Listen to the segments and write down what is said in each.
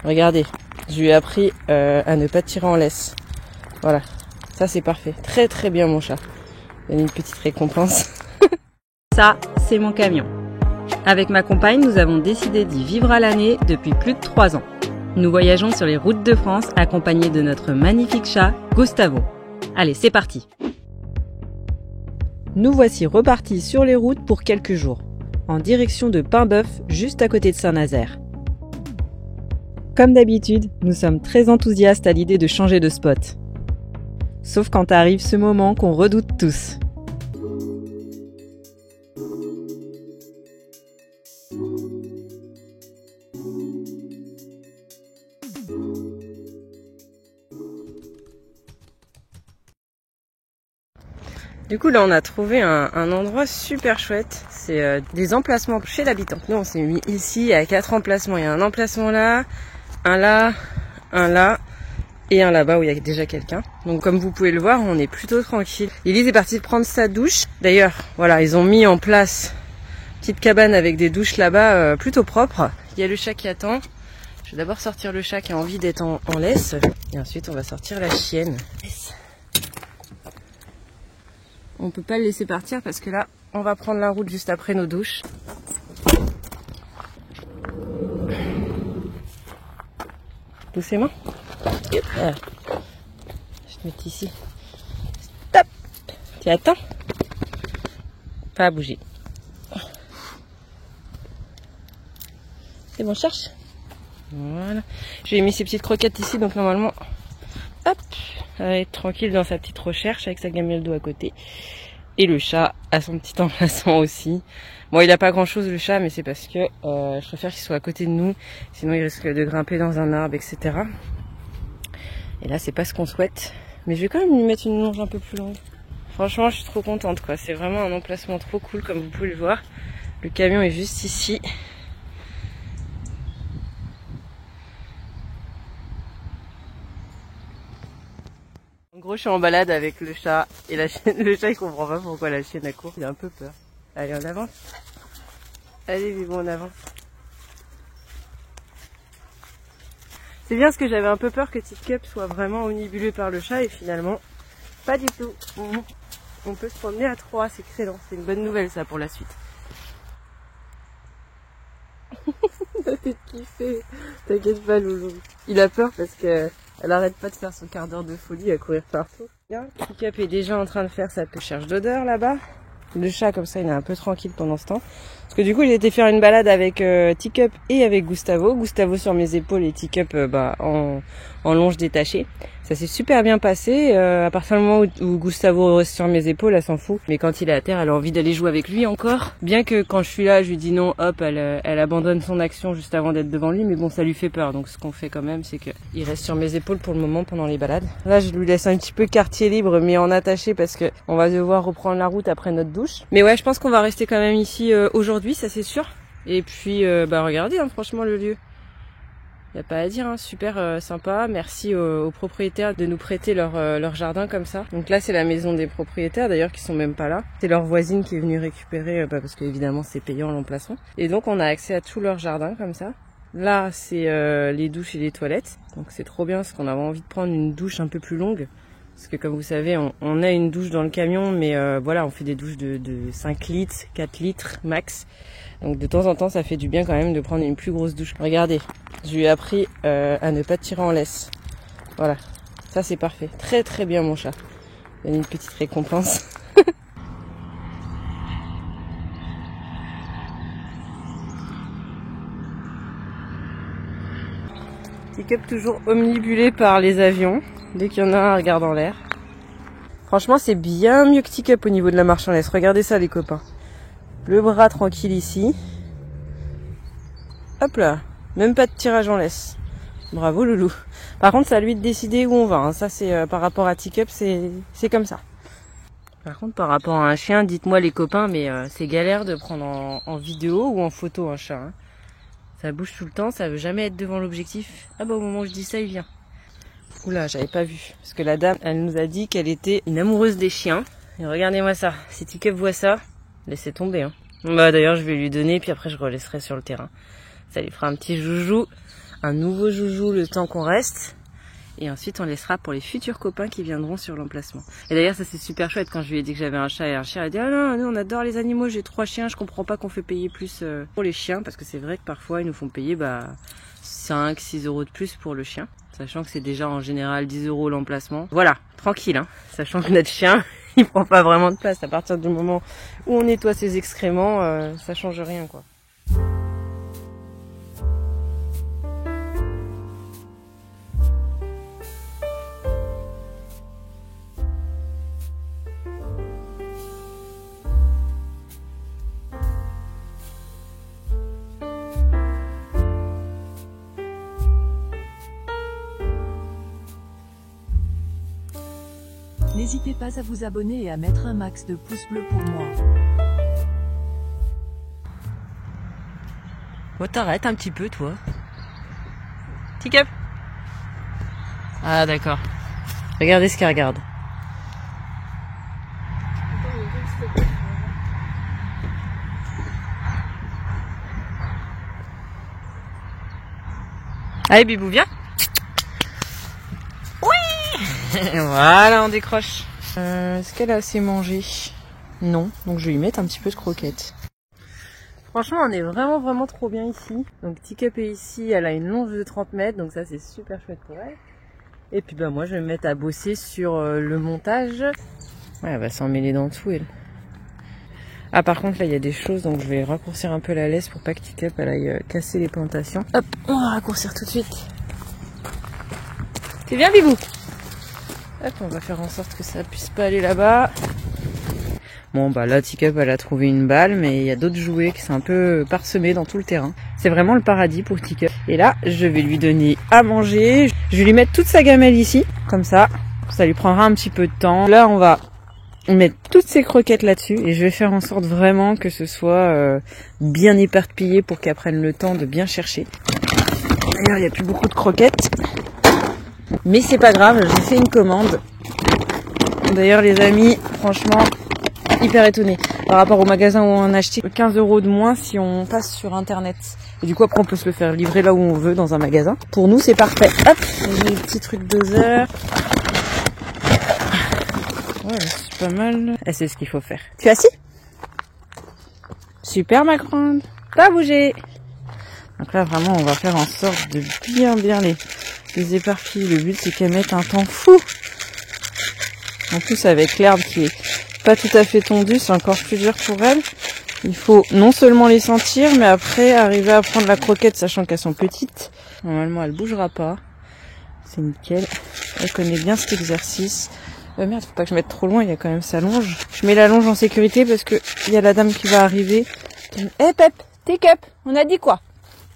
Regardez, je lui ai appris à ne pas tirer en laisse. Voilà, ça c'est parfait. Très très bien mon chat. Donne une petite récompense. Ça, c'est mon camion. Avec ma compagne, nous avons décidé d'y vivre à l'année depuis plus de 3 ans. Nous voyageons sur les routes de France accompagnés de notre magnifique chat, Gustavo. Allez, c'est parti. Nous voici repartis sur les routes pour quelques jours, en direction de Paimboeuf, juste à côté de Saint-Nazaire. Comme d'habitude, nous sommes très enthousiastes à l'idée de changer de spot. Sauf quand arrive ce moment qu'on redoute tous. Du coup là on a trouvé un endroit super chouette, c'est des emplacements chez l'habitante. Nous on s'est mis ici, il y a 4 emplacements, il y a un emplacement là, un là et un là-bas où il y a déjà quelqu'un. Donc comme vous pouvez le voir, on est plutôt tranquille. Elise est partie prendre sa douche. D'ailleurs, voilà, ils ont mis en place une petite cabane avec des douches là-bas plutôt propres. Il y a le chat qui attend. Je vais d'abord sortir le chat qui a envie d'être en laisse. Et ensuite on va sortir la chienne. On peut pas le laisser partir parce que là, on va prendre la route juste après nos douches. Doucement. Voilà. Je te mets ici. Stop. Tu attends. Pas à bouger. C'est bon, cherche. Voilà. Je lui ai mis ces petites croquettes ici, donc normalement, hop, elle va être tranquille dans sa petite recherche avec sa gamelle d'eau à côté. Et le chat a son petit emplacement aussi. Bon, il a pas grand chose le chat, mais c'est parce que je préfère qu'il soit à côté de nous. Sinon, il risque de grimper dans un arbre, etc. Et là, c'est pas ce qu'on souhaite. Mais je vais quand même lui mettre une longe un peu plus longue. Franchement, je suis trop contente, quoi. C'est vraiment un emplacement trop cool, comme vous pouvez le voir. Le camion est juste ici. En gros, je suis en balade avec le chat et la chienne. Le chat, il comprend pas pourquoi la chienne a court. Il a un peu peur. Allez, on avance. Allez, vivons, on avance. C'est bien parce que j'avais un peu peur que Teacup soit vraiment omnibulé par le chat et finalement, pas du tout. On peut se promener à 3, c'est excellent. C'est une bonne nouvelle ça pour la suite. T'as kiffé. T'inquiète pas, Loulou. Il a peur parce que elle arrête pas de faire son quart d'heure de folie à courir partout. Teacup est déjà en train de faire sa recherche d'odeur là-bas. Le chat, comme ça, il est un peu tranquille pendant ce temps. Parce que du coup, il était faire une balade avec Teacup et avec Gustavo. Gustavo sur mes épaules et Teacup en longe détachée. Ça s'est super bien passé. À partir du moment où Gustavo reste sur mes épaules, elle s'en fout. Mais quand il est à terre, elle a envie d'aller jouer avec lui encore. Bien que quand je suis là, je lui dis non, hop, elle abandonne son action juste avant d'être devant lui. Mais bon, ça lui fait peur. Donc ce qu'on fait quand même, c'est qu'il reste sur mes épaules pour le moment pendant les balades. Là, je lui laisse un petit peu quartier libre, mais en attaché parce que on va devoir reprendre la route après notre douche. Mais ouais, je pense qu'on va rester quand même ici aujourd'hui, ça c'est sûr. Et puis, regardez, hein, franchement, le lieu. Y a pas à dire, hein, super sympa. Merci aux propriétaires de nous prêter leur jardin comme ça. Donc là, c'est la maison des propriétaires, d'ailleurs, qui sont même pas là. C'est leur voisine qui est venue récupérer, parce que évidemment, c'est payant l'emplacement. Et donc, on a accès à tout leur jardin comme ça. Là, c'est les douches et les toilettes. Donc c'est trop bien, parce qu'on avait envie de prendre une douche un peu plus longue. Parce que comme vous savez, on a une douche dans le camion, mais voilà, on fait des douches de 5 litres, 4 litres max. Donc de temps en temps, ça fait du bien quand même de prendre une plus grosse douche. Regardez, je lui ai appris à ne pas tirer en laisse. Voilà, ça c'est parfait. Très très bien mon chat. Donne une petite récompense. Teacup toujours omnibulé par les avions. Dès qu'il y en a un, regarde en l'air. Franchement, c'est bien mieux que Teacup au niveau de la marche en laisse. Regardez ça les copains. Le bras tranquille ici. Hop là, même pas de tirage en laisse. Bravo Loulou. Par contre, c'est à lui de décider où on va. Hein. Ça, c'est par rapport à Teacup, c'est comme ça. Par contre, par rapport à un chien, dites-moi les copains, mais c'est galère de prendre en vidéo ou en photo un chat. Hein. Ça bouge tout le temps, ça veut jamais être devant l'objectif. Ah bah au moment où je dis ça, il vient. Oula, j'avais pas vu. Parce que la dame, elle nous a dit qu'elle était une amoureuse des chiens. Et regardez-moi ça. Si Teacup voit ça, laissez tomber. Hein. Bah d'ailleurs, je vais lui donner, puis après je relaisserai sur le terrain. Ça lui fera un petit joujou un nouveau joujou le temps qu'on reste. Et ensuite, on laissera pour les futurs copains qui viendront sur l'emplacement. Et d'ailleurs, ça c'est super chouette. Quand je lui ai dit que j'avais un chat et un chien, elle a dit « Ah non, nous on adore les animaux, j'ai 3 chiens, je comprends pas qu'on fait payer plus pour les chiens. » Parce que c'est vrai que parfois, ils nous font payer 5-6 euros de plus pour le chien. Sachant que c'est déjà en général 10 euros l'emplacement. Voilà, tranquille, hein. Sachant que notre chien, il prend pas vraiment de place. À partir du moment où on nettoie ses excréments, ça change rien, quoi. N'hésitez pas à vous abonner et à mettre un max de pouces bleus pour moi. Bon, t'arrêtes un petit peu, toi. Teacup. Ah, d'accord. Regardez ce qu'elle regarde. Allez, Bibou, viens. Voilà, on décroche. Est-ce qu'elle a assez mangé? Non, donc je vais lui mettre un petit peu de croquettes. Franchement, on est vraiment trop bien ici. Donc Teacup est ici, elle a une longe de 30 mètres, donc ça c'est super chouette pour elle. Et puis moi je vais me mettre à bosser sur le montage. Ouais, elle va s'en mêler dans tout, elle. Ah, par contre là il y a des choses, donc je vais raccourcir un peu la laisse pour pas que Teacup elle aille casser les plantations. Hop, on va raccourcir tout de suite. T'es bien, Bibou? Hop, on va faire en sorte que ça puisse pas aller là-bas. Bon, là, Teacup, elle a trouvé une balle, mais il y a d'autres jouets qui sont un peu parsemés dans tout le terrain. C'est vraiment le paradis pour Teacup. Et là, je vais lui donner à manger. Je vais lui mettre toute sa gamelle ici. Comme ça lui prendra un petit peu de temps. Là, on va mettre toutes ses croquettes là-dessus. Et je vais faire en sorte vraiment que ce soit bien éparpillé pour qu'elle prenne le temps de bien chercher. D'ailleurs, il n'y a plus beaucoup de croquettes. Mais c'est pas grave, j'ai fait une commande. D'ailleurs, les amis, franchement, hyper étonnés. Par rapport au magasin où on a acheté 15 euros de moins si on passe sur internet. Et du coup, après, on peut se le faire livrer là où on veut, dans un magasin. Pour nous, c'est parfait. Hop, j'ai le petit truc doseur. Ouais, c'est pas mal. Elle sait ce qu'il faut faire. Tu es assis? Super, ma grande. Pas bouger. Donc là, vraiment, on va faire en sorte de bien les éparpiller. Le but, c'est qu'elles mettent un temps fou. En plus, avec l'herbe qui est pas tout à fait tondue, c'est encore plus dur pour elles. Il faut non seulement les sentir, mais après arriver à prendre la croquette, sachant qu'elles sont petites. Normalement, elle bougera pas. C'est nickel. Elle connaît bien cet exercice. Merde, faut pas que je mette trop loin, il y a quand même sa longe. Je mets la longe en sécurité parce que il y a la dame qui va arriver. Eh Pep, Teacup, on a dit quoi?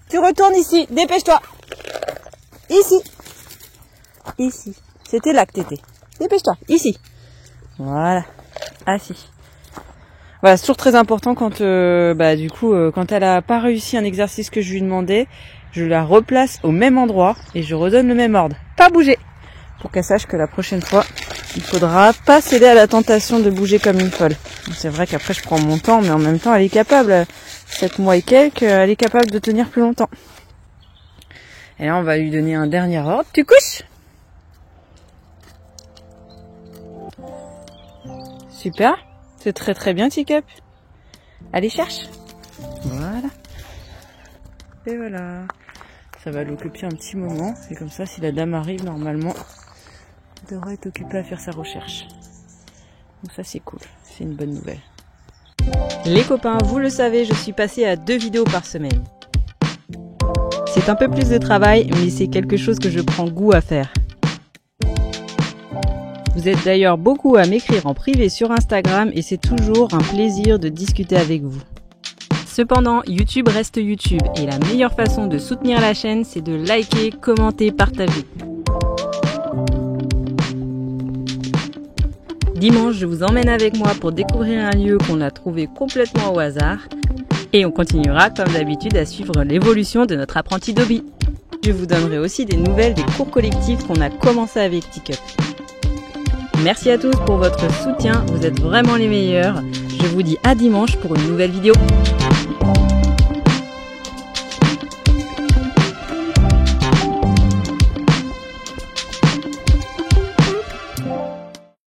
Tu retournes ici, dépêche-toi. Ici. Ici. C'était là que t'étais. Dépêche-toi, ici. Voilà. Assis. Voilà, c'est toujours très important quand, quand elle a pas réussi un exercice que je lui demandais, je la replace au même endroit et je redonne le même ordre. Pas bouger. Pour qu'elle sache que la prochaine fois, il faudra pas céder à la tentation de bouger comme une folle. C'est vrai qu'après je prends mon temps, mais en même temps elle est capable, 7 mois et quelques, elle est capable de tenir plus longtemps. Et là on va lui donner un dernier ordre. Tu couches? Super. C'est très bien, Teacup. Allez, cherche. Voilà. Et voilà. Ça va l'occuper un petit moment. C'est comme ça, si la dame arrive, normalement, elle devrait être occupée à faire sa recherche. Donc ça, c'est cool. C'est une bonne nouvelle. Les copains, vous le savez, je suis passée à 2 vidéos par semaine. C'est un peu plus de travail, mais c'est quelque chose que je prends goût à faire. Vous êtes d'ailleurs beaucoup à m'écrire en privé sur Instagram et c'est toujours un plaisir de discuter avec vous. Cependant, YouTube reste YouTube et la meilleure façon de soutenir la chaîne, c'est de liker, commenter, partager. Dimanche, je vous emmène avec moi pour découvrir un lieu qu'on a trouvé complètement au hasard. Et on continuera comme d'habitude à suivre l'évolution de notre apprenti Dobby. Je vous donnerai aussi des nouvelles des cours collectifs qu'on a commencé avec Teacup. Merci à tous pour votre soutien, vous êtes vraiment les meilleurs. Je vous dis à dimanche pour une nouvelle vidéo.